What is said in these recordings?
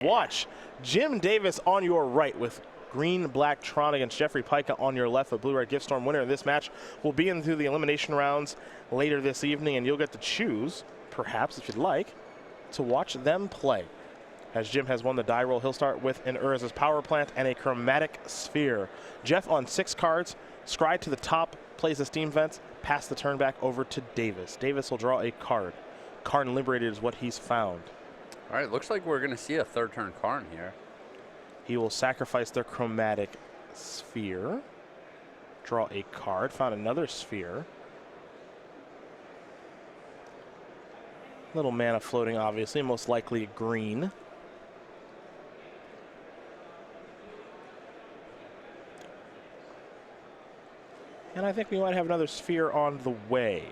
Watch Jim Davis on your right with green-black Tron against Jeffrey Pyka on your left. A blue-red Gift Storm winner of this match will be in through the elimination rounds later this evening, and you'll get to choose, perhaps if you'd like, to watch them play. As Jim has won the die roll, he'll start with an Urza's Power Plant and a Chromatic Sphere. Jeff on 6 cards, Scry to the top, plays the Steam Vents, pass the turn back over to Davis. Davis will draw a card. Karn Liberated is what he's found. All right, looks like we're going to see a third turn Karn here. He will sacrifice their Chromatic Sphere, draw a card, found another sphere. Little mana floating, obviously, most likely green. And I think we might have another sphere on the way.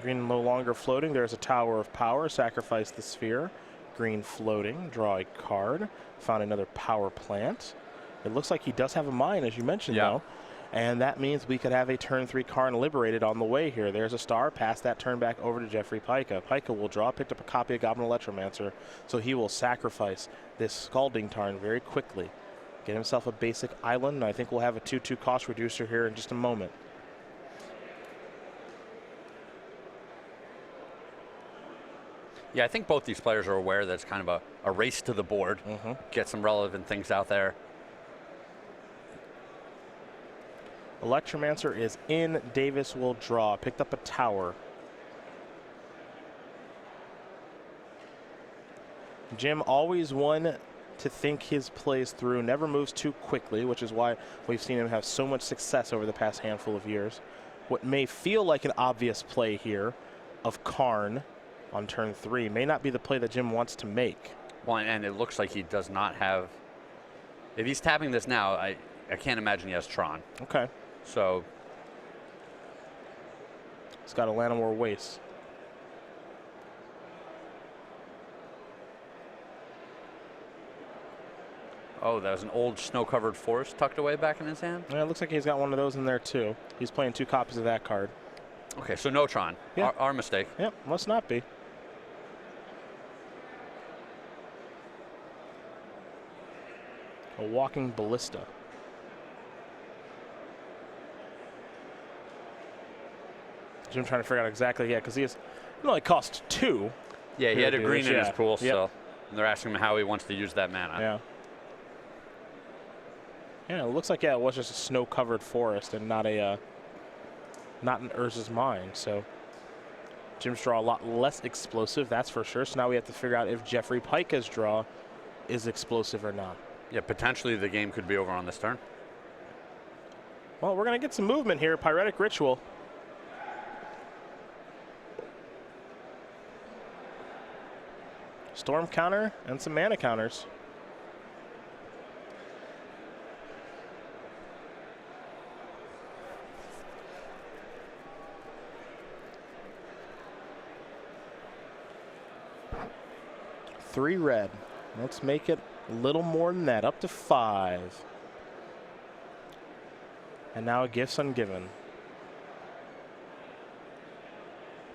Green no longer floating. There's a Tower of Power. Sacrifice the sphere. Green floating. Draw a card. Found another power plant. It looks like he does have a mine, as you mentioned, though. And that means we could have a turn 3 Karn Liberated on the way here. There's a star. Pass that turn back over to Jeffrey Pyka. Pyka will draw. Picked up a copy of Goblin Electromancer. So he will sacrifice this Scalding Tarn very quickly. Get himself a basic island. And I think we'll have a 2/2 cost reducer here in just a moment. Yeah, I think both these players are aware that it's kind of a race to the board. Get some relevant things out there. Electromancer is in. Davis will draw. Picked up a tower. Jim always one to think his plays through. Never moves too quickly, which is why we've seen him have so much success over the past handful of years. What may feel like an obvious play here of Karn on turn 3 may not be the play that Jim wants to make. Well, and it looks like he does not have. If he's tapping this now, I can't imagine he has Tron. Okay. So he's got a Llanowar Waste. Oh, that was an old snow-covered forest tucked away back in his hand? Yeah, it looks like he's got one of those in there too. He's playing 2 copies of that card. Okay, so no Tron. Yeah. Our mistake. Yep, must not be. A Walking Ballista. Jim trying to figure out exactly, because he has, it only cost 2. Yeah, he had a green in his pool, yep. so and they're asking him how he wants to use that mana. Yeah. Yeah, it looks like, it was just a snow-covered forest and not a, not an Urza's Mine. So Jim's draw a lot less explosive, that's for sure. So now we have to figure out if Jeffrey Pyka's draw is explosive or not. Yeah, potentially the game could be over on this turn. Well, we're going to get some movement here. Pyretic Ritual. Storm counter and some mana counters. Three red. Let's make it a little more than that, up to 5. And now a Gifts Ungiven.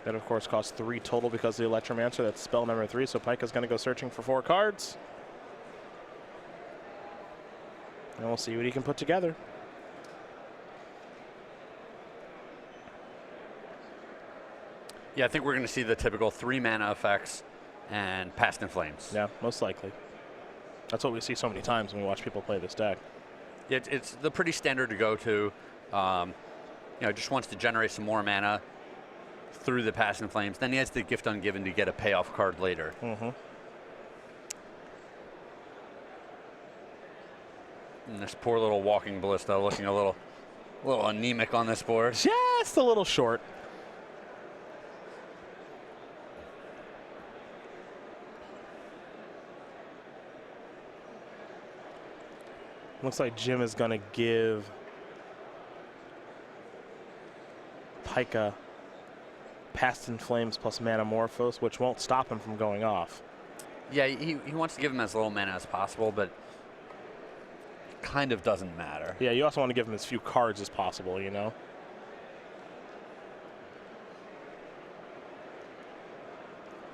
That, of course, costs 3 total because of the Electromancer. That's spell number 3, so Pyka's going to go searching for 4 cards. And we'll see what he can put together. Yeah, I think we're going to see the typical 3 mana effects and Past in Flames. Yeah, most likely. That's what we see so many times when we watch people play this deck. Yeah, it's the pretty standard to go to. You know, just wants to generate some more mana through the Past in Flames. Then he has the Gift Ungiven to get a payoff card later. And this poor little Walking Ballista looking a little anemic on this board. Just a little short. Looks like Jim is going to give Pyka Past in Flames plus Manamorphose, which won't stop him from going off. Yeah, he wants to give him as little mana as possible, but it kind of doesn't matter. Yeah, you also want to give him as few cards as possible, you know?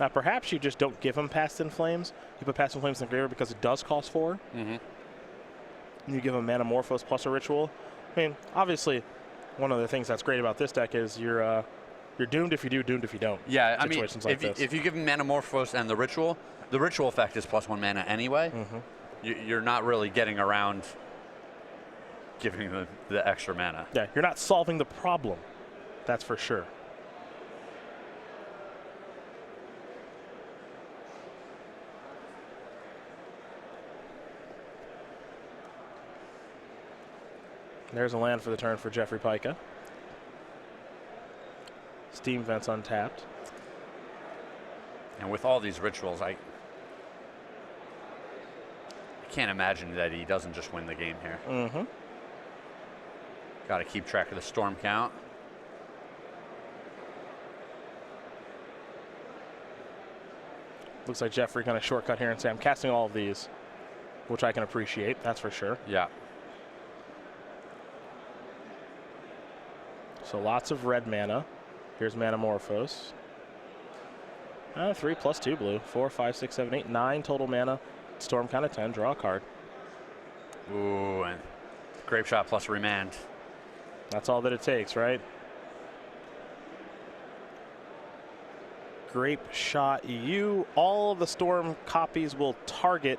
Now, perhaps you just don't give him Past in Flames. You put Past in Flames in the graveyard because it does cost 4. Mm-hmm. And you give him Manamorphose plus a Ritual. I mean, obviously, one of the things that's great about this deck is you're doomed if you do, doomed if you don't. Yeah, I mean, like if you give him Manamorphose and the ritual effect is +1 mana anyway. Mm-hmm. You're not really getting around giving the extra mana. Yeah, you're not solving the problem. That's for sure. There's a land for the turn for Jeffrey Pyka. Steam Vents untapped. And with all these rituals, I can't imagine that he doesn't just win the game here. Mm-hmm. Got to keep track of the storm count. Looks like Jeffrey kind of shortcut here and say, I'm casting all of these, which I can appreciate, that's for sure. Yeah. So lots of red mana. Here's Manamorphose. 3 + 2 blue. 4, 5, 6, 7, 8, 9 total mana. Storm count of 10. Draw a card. Ooh, and Grape Shot plus Remand. That's all that it takes, right? Grape Shot you. All of the Storm copies will target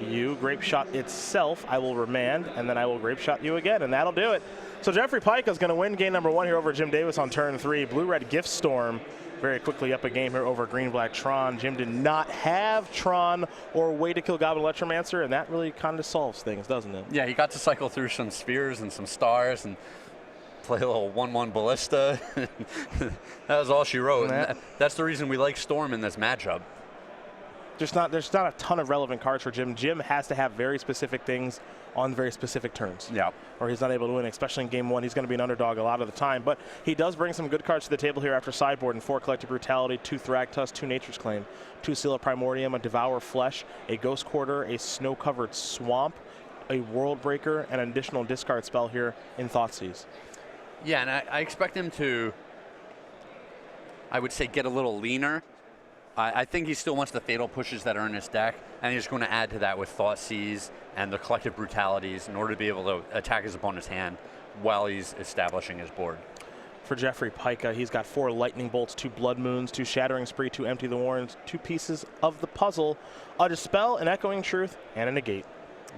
you. Grape Shot itself, I will Remand, and then I will Grape Shot you again, and that'll do it. So Jeffrey Pyka is going to win game number 1 here over Jim Davis on turn 3. Blue-red Gift Storm very quickly up a game here over green-black Tron. Jim did not have Tron or Way to Kill Goblin Electromancer, and that really kind of solves things, doesn't it? Yeah, he got to cycle through some spheres and some stars and play a little 1/1 Ballista. That was all she wrote. That's the reason we like Storm in this matchup. There's not a ton of relevant cards for Jim. Jim has to have very specific things on very specific turns. Yeah. Or he's not able to win, especially in game 1. He's going to be an underdog a lot of the time. But he does bring some good cards to the table here after sideboard and 4 Collective Brutality, 2 Thragtusk, 2 Nature's Claim, 2 Seal of Primordium, a Devour Flesh, a Ghost Quarter, a Snow-Covered Swamp, a World Breaker, and an additional discard spell here in Thoughtseize. Yeah, and I expect him to, I would say, get a little leaner. I think he still wants the Fatal Pushes that are in his deck, and he's going to add to that with Thoughtseize and the Collective Brutalities in order to be able to attack his opponent's hand while he's establishing his board. For Jeffrey Pyka, he's got 4 Lightning Bolts, 2 Blood Moons, 2 Shattering Spree, 2 Empty the Warrens, 2 pieces of the puzzle, a Dispel, an Echoing Truth, and a Negate.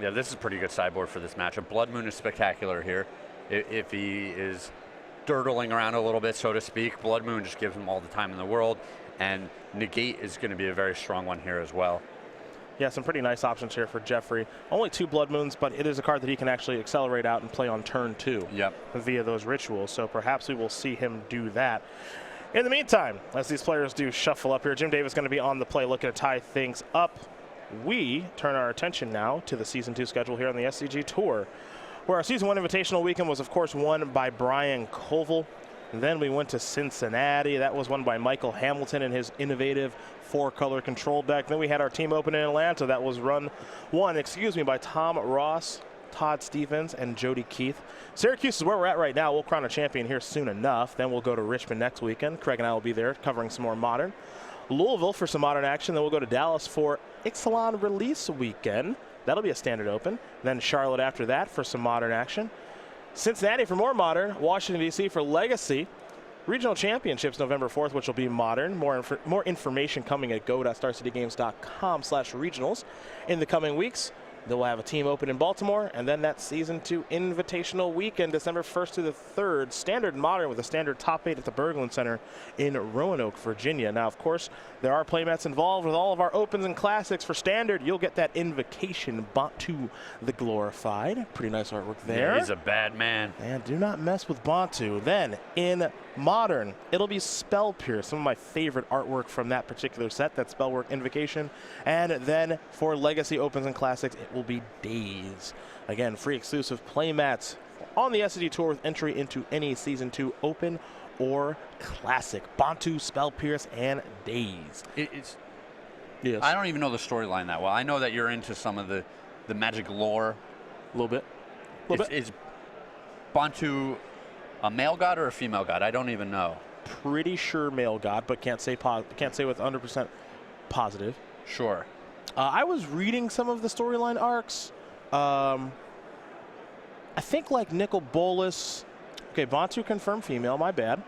Yeah, this is a pretty good sideboard for this matchup. Blood Moon is spectacular here. If he is dirtling around a little bit, so to speak, Blood Moon just gives him all the time in the world. And Negate is going to be a very strong one here as well. Yeah, some pretty nice options here for Jeffrey. Only 2 Blood Moons, but it is a card that he can actually accelerate out and play on turn 2 via those rituals. So perhaps we will see him do that. In the meantime, as these players do shuffle up here, Jim Davis is going to be on the play looking to tie things up. We turn our attention now to the Season 2 schedule here on the SCG Tour, where our Season 1 Invitational Weekend was, of course, won by Brian Koval. And then we went to Cincinnati. That was won by Michael Hamilton and his innovative 4-color control deck. Then we had our team open in Atlanta. That was won by Tom Ross, Todd Stevens, and Jody Keith. Syracuse is where we're at right now. We'll crown a champion here soon enough. Then we'll go to Richmond next weekend. Craig and I will be there covering some more Modern. Louisville for some Modern action. Then we'll go to Dallas for Ixalan Release Weekend. That'll be a standard open. Then Charlotte after that for some Modern action. Cincinnati for more Modern, Washington, D.C. for Legacy. Regional Championships November 4th, which will be Modern. More information coming at go.starcitygames.com/regionals in the coming weeks. Then we'll have a team open in Baltimore, and then that Season 2 Invitational Weekend, December 1st to the 3rd. Standard Modern with a standard top 8 at the Berglund Center in Roanoke, Virginia. Now, of course, there are playmats involved with all of our Opens and Classics. For Standard, you'll get that Invocation Bantu the Glorified. Pretty nice artwork there. Yeah, he's a bad man. And do not mess with Bantu. Then, in Modern, it'll be Spell Pierce, some of my favorite artwork from that particular set, that Spellwork Invocation. And then for Legacy Opens and Classics, it will be Days. Again, free exclusive playmats on the SCG Tour with entry into any Season 2 Open or Classic. Bantu, Spell Pierce, and Days. Yes. I I don't even know the storyline that well. I know that you're into some of the Magic lore. A little bit. Is Bantu a male god or a female god? I don't even know. pretty sure male god, but can't say with 100% positive. Sure. I was reading some of the storyline arcs. I think like Nicol Bolas. Okay, Bantu confirmed female. My bad.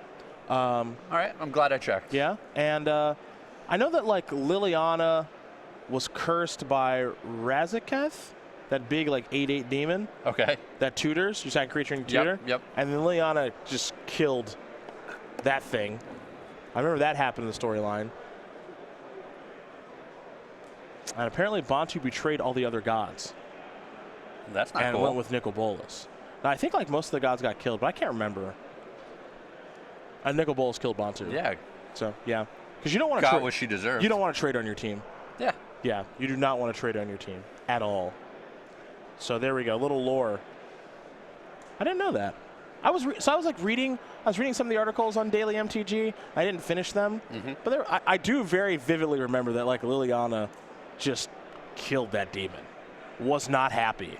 All right, I'm glad I checked. Yeah, and I know that like Liliana was cursed by Razaketh, that big like 8/8 demon. Okay. That tutors. You said creature and tutor. Yep. And then Liliana just killed that thing. I remember that happened in the storyline. And apparently Bantu betrayed all the other gods. That's not and cool. went with Nicol Bolas. Now I think like most of the gods got killed, but I can't remember. And Nicol Bolas killed Bantu. Yeah. So yeah, because you don't want to. Got what she deserved. You don't want to trade on your team. Yeah. Yeah, you do not want to trade on your team at all. So there we go, little lore. I didn't know that. I was reading some of the articles on Daily MTG. I didn't finish them, but I do very vividly remember that like Liliana just killed that demon. Was not happy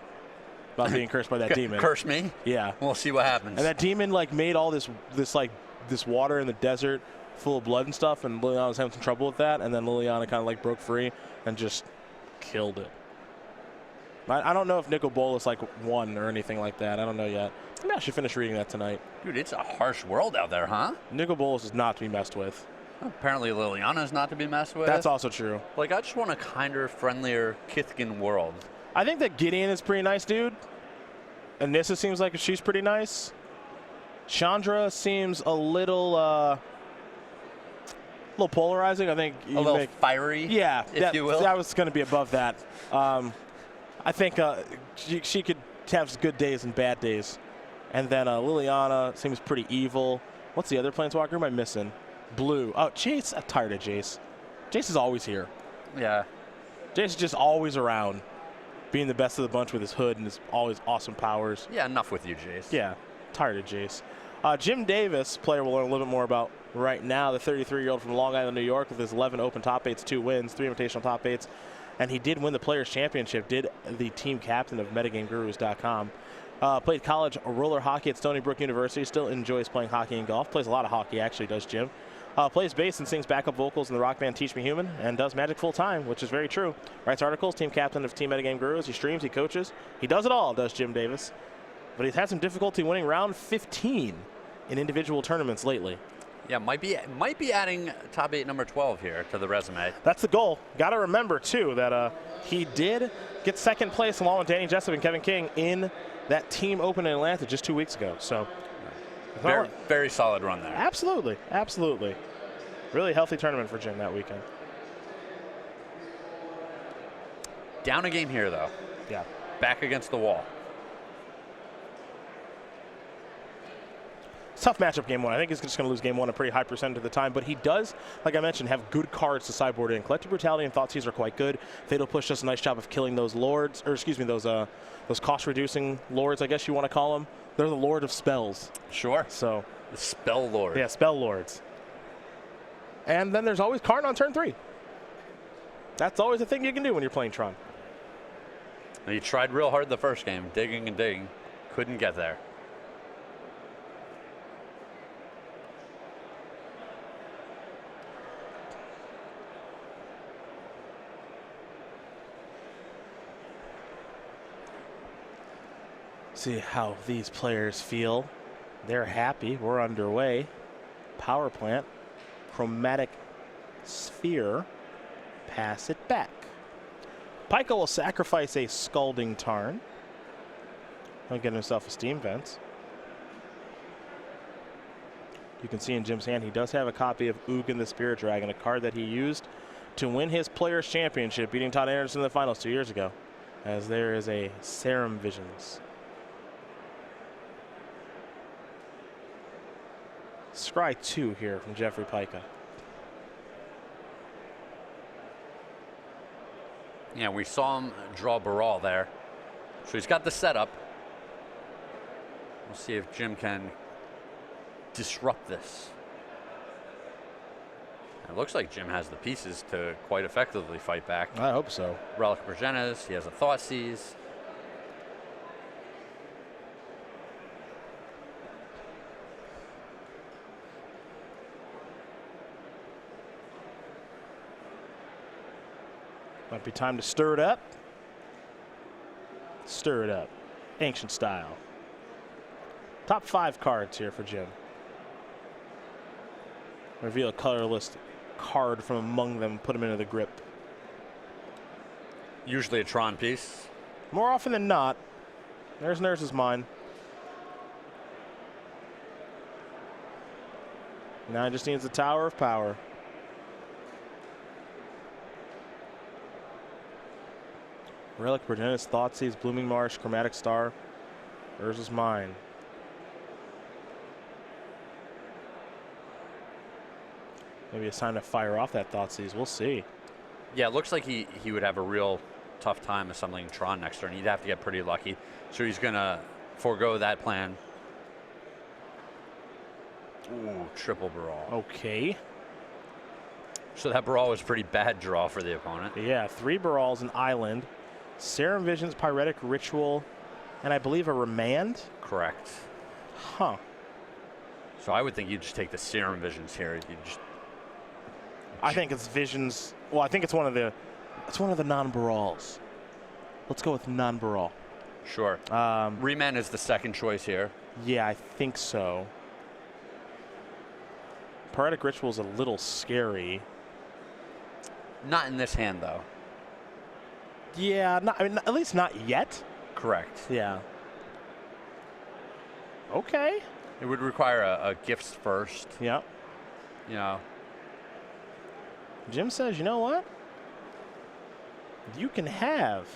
about being cursed by that demon. Curse me? Yeah. We'll see what happens. And that demon like made all this water in the desert full of blood and stuff, and Liliana was having some trouble with that, and then Liliana kind of like broke free and just killed it. I don't know if Nicol Bolas like won or anything like that. I don't know yet. Maybe I should finish reading that tonight. Dude, it's a harsh world out there, huh? Nicol Bolas is not to be messed with. Apparently Liliana is not to be messed with. That's also true. Like, I just want a kinder, friendlier Kithkin world. I think that Gideon is pretty nice, dude. And Nissa seems like she's pretty nice. Chandra seems a little polarizing. I think a little fiery, yeah, if you will. That was going to be above that. I think she could have good days and bad days. And then Liliana seems pretty evil. What's the other Planeswalker? Who am I missing? Blue. Oh, Jace. I'm tired of Jace. Jace is always here. Yeah. Jace is just always around, being the best of the bunch with his hood and his always awesome powers. Yeah, enough with you, Jace. Yeah, tired of Jace. Jim Davis, player we'll learn a little bit more about right now, the 33-year-old from Long Island, New York, with his 11 open top 8s, 2 wins, 3 invitational top 8s. And he did win the Players' Championship, did the team captain of MetaGameGurus.com. Played college roller hockey at Stony Brook University, still enjoys playing hockey and golf. Plays a lot of hockey, actually, does Jim. Plays bass and sings backup vocals in the rock band Teach Me Human, and does Magic full-time, which is very true. Writes articles, team captain of Team Metagame Gurus. He streams, he coaches. He does it all, does Jim Davis. But he's had some difficulty winning round 15 in individual tournaments lately. Yeah, might be adding top 8 number 12 here to the resume. That's the goal. Got to remember, too, that he did get second place along with Danny Jessup and Kevin King in that team open in Atlanta just 2 weeks ago. So very, very solid run there. Absolutely. Absolutely. Really healthy tournament for Jim that weekend. Down a game here, though. Yeah. Back against the wall. Tough matchup game one. I think he's just going to lose game one a pretty high percentage of the time, but he does, like I mentioned, have good cards to sideboard in. Collective Brutality and Thoughtseize are quite good. Fatal Push does a nice job of killing those lords, or excuse me, those cost-reducing lords, I guess you want to call them. They're the Lord of Spells. Sure. So the Spell Lord. Yeah, Spell Lords. And then there's always Karn on turn 3. That's always a thing you can do when you're playing Tron. He tried real hard the first game, digging and digging. Couldn't get there. See how these players feel. They're happy. We're underway. Power plant. Chromatic sphere. Pass it back. Pyka will sacrifice a Scalding Tarn. He'll get himself a Steam Vents. You can see in Jim's hand he does have a copy of Ugin the Spirit Dragon, a card that he used to win his Players' Championship, beating Todd Anderson in the finals 2 years ago, as there is a Serum Visions. Scry 2 here from Jeffrey Pyka. Yeah, we saw him draw Baral there. So he's got the setup. We'll see if Jim can disrupt this. It looks like Jim has the pieces to quite effectively fight back. I hope so. Relic of Progenitus, he has a Thoughtseize. Might be time to stir it up. Stir it up. Ancient style. Top 5 cards here for Jim. Reveal a colorless card from among them, put them into the grip. Usually a Tron piece. More often than not. There's Nurse's Mine. Now he just needs the Tower of Power. Relic, Progenitus, Thoughtseize, Blooming Marsh, Chromatic Star. Nurse's Mine. Maybe it's time to fire off that Thoughtseize. We'll see. Yeah, it looks like he would have a real tough time assembling Tron next turn. He'd have to get pretty lucky. So he's going to forego that plan. Ooh, triple Brawl. Okay. So that Brawl was a pretty bad draw for the opponent. Yeah, 3 Brawls, an Island, Serum Visions, Pyretic Ritual, and I believe a Remand? Correct. Huh. So I would think you'd just take the Serum Visions here. I think it's Visions. Well, I think it's one of the non-Brawls. Let's go with non-Brawl. Sure. Remand is the second choice here. Yeah, I think so. Pyretic Ritual is a little scary. Not in this hand, though. Yeah, I mean, at least not yet. Correct. Yeah. Okay. It would require a gifts first. Yeah. You know. Jim says, you know what? You can have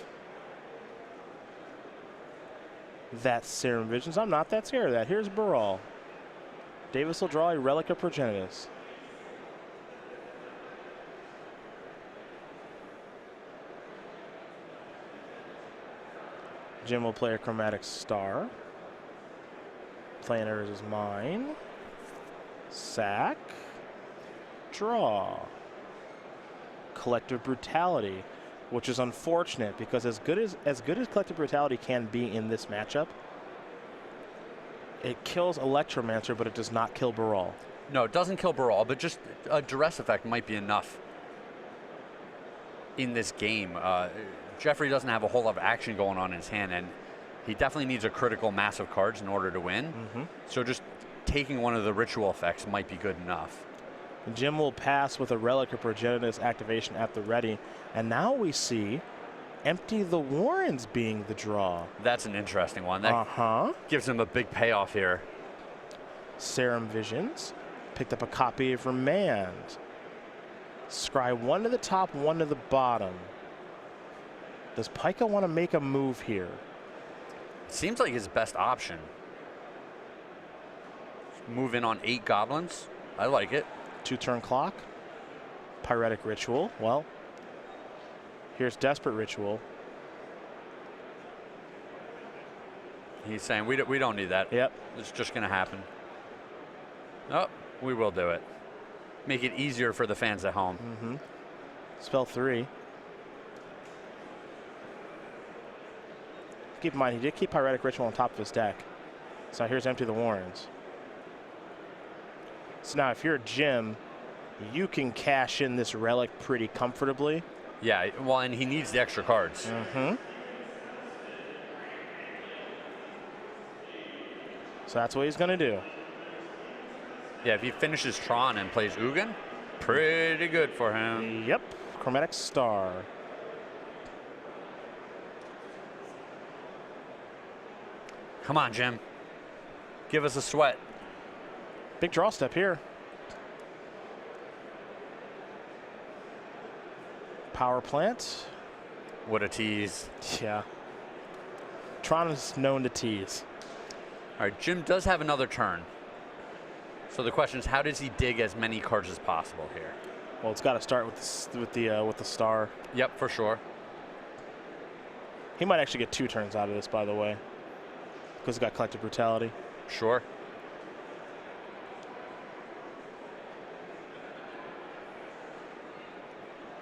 that Serum Visions. I'm not that scared of that. Here's Baral. Davis will draw a Relic of Progenitus. Jim will play a Chromatic Star. Planner is mine. Sack. Draw. Collective Brutality, which is unfortunate because as good as Collective Brutality can be in this matchup, it kills Electromancer, but it does not kill Baral. No, it doesn't kill Baral, but just a duress effect might be enough in this game. Jeffrey doesn't have a whole lot of action going on in his hand, and he definitely needs a critical mass of cards in order to win. So just taking one of the ritual effects might be good enough. Jim will pass with a Relic of Progenitus activation at the ready. And now we see Empty the Warrens being the draw. That's an interesting one. That gives him a big payoff here. Serum Visions. Picked up a copy of Remand. Scry 1 to the top, 1 to the bottom. Does Pyka want to make a move here? Seems like his best option. Move in on 8 goblins. I like it. 2-turn clock. Pyretic Ritual. Well, here's Desperate Ritual. He's saying we don't need that. Yep. It's just going to happen. Oh, we will do it. Make it easier for the fans at home. Spell 3. Keep in mind, he did keep Pyretic Ritual on top of his deck. So here's Empty the Warrens. So now if you're Jim, you can cash in this Relic pretty comfortably. Yeah, well, and he needs the extra cards. So that's what he's going to do. Yeah, if he finishes Tron and plays Ugin, pretty good for him. Yep. Chromatic Star. Come on, Jim. Give us a sweat. Big draw step here. Power Plant. What a tease. Yeah. Tron is known to tease. All right, Jim does have another turn. So the question is, how does he dig as many cards as possible here? Well, it's got to start with the star. Yep, for sure. He might actually get 2 turns out of this, by the way, because he's got Collective Brutality. Sure.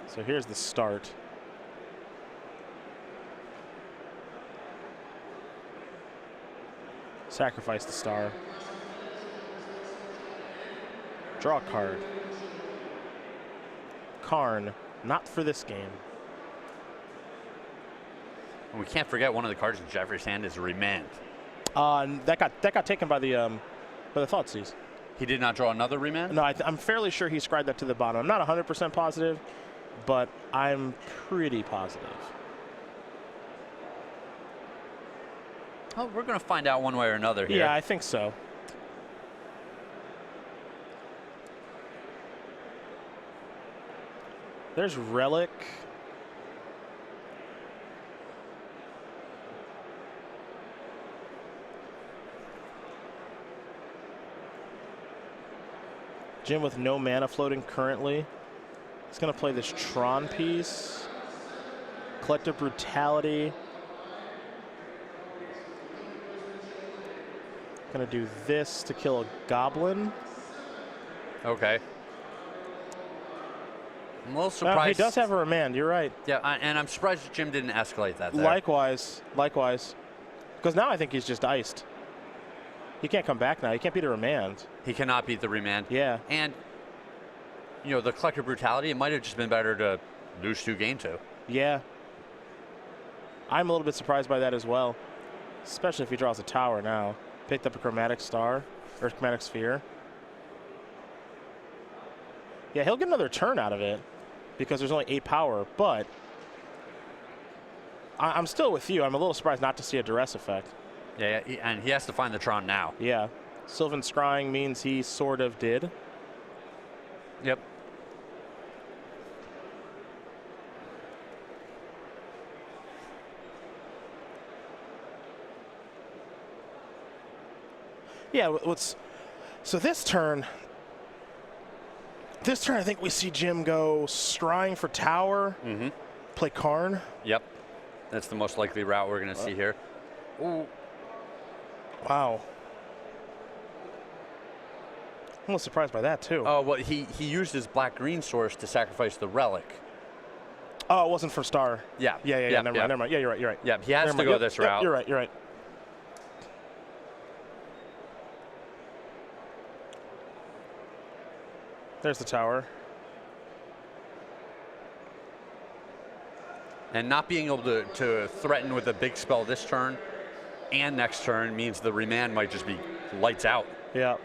So here's the start. Sacrifice the star. Draw a card. Karn, not for this game. And we can't forget one of the cards in Jeffrey's hand is Remand. That got taken by the Thoughtseize. He did not draw another Remand? No, I'm fairly sure he scribed that to the bottom. I'm not 100% positive, but I'm pretty positive. Oh, we're going to find out one way or another here. Yeah, I think so. There's Relic. Jim with no mana floating currently. He's going to play this Tron piece. Collective Brutality. Going to do this to kill a goblin. Okay. I'm a little surprised. He does have a Remand, you're right. Yeah, and I'm surprised Jim didn't escalate that there. Likewise. Because now I think he's just iced. He can't come back now. He can't beat a Remand. He cannot beat the Remand. Yeah. And, you know, the Collective Brutality, it might have just been better to lose 2 game 2. Yeah. I'm a little bit surprised by that as well. Especially if he draws a tower now. Picked up a Chromatic Star, or Chromatic Sphere. Yeah, he'll get another turn out of it because there's only 8 power, but I'm still with you. I'm a little surprised not to see a duress effect. Yeah, and he has to find the Tron now. Yeah. Sylvan Scrying means he sort of did. Yep. Yeah, so this turn I think we see Jim go Scrying for tower, play Karn. Yep. That's the most likely route we're going to see here. Ooh. Wow. I'm a little surprised by that, too. Oh, well, he used his black-green source to sacrifice the Relic. Oh, it wasn't for Star. Yeah. Yeah, never mind. Yeah, you're right. Yeah, he has to go this route. You're right. There's the tower. And not being able to threaten with a big spell this turn and next turn means the Remand might just be lights out. Yeah.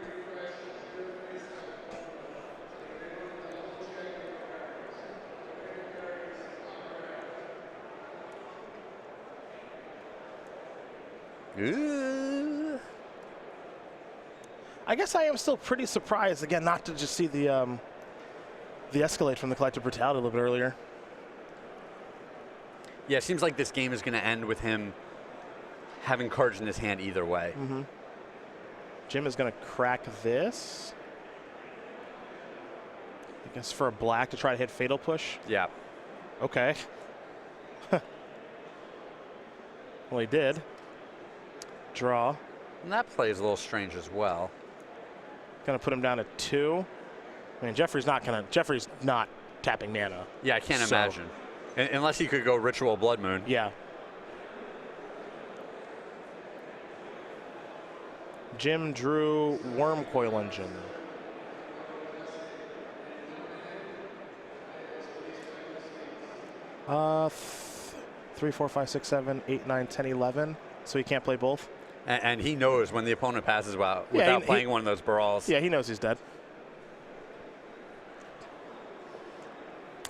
Ooh. I guess I am still pretty surprised, again, not to just see the escalate from the Collective Brutality a little bit earlier. Yeah, it seems like this game is going to end with him having cards in his hand either way. Jim is going to crack this. I guess for a black to try to hit Fatal Push. Yeah. Okay. Well, he did. Draw. And that play is a little strange as well. Going to put him down to 2. I mean, Jeffrey's not tapping Nana. Yeah, I can't imagine. Unless he could go Ritual Blood Moon. Yeah. Jim drew Worm Coil Engine. Three, 4, 5, 6, 7, 8, 9, 10, 11. So he can't play both. And he knows when the opponent passes without playing one of those brawls. Yeah, he knows he's dead.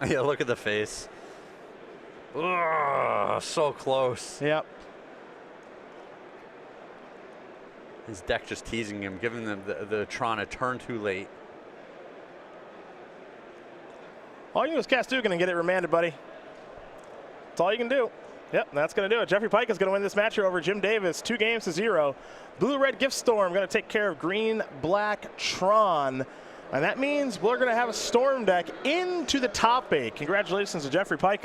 Yeah, look at the face. Ugh, so close. Yep. His deck just teasing him, giving them the Tron a turn too late. All you can do is cast Dugan and get it remanded, buddy. That's all you can do. Yep, that's going to do it. Jeffrey Pyka is going to win this match here over Jim Davis, 2-0. Blue-red Gift Storm going to take care of green-black Tron. And that means we're going to have a Storm deck into the top 8. Congratulations to Jeffrey Pyka.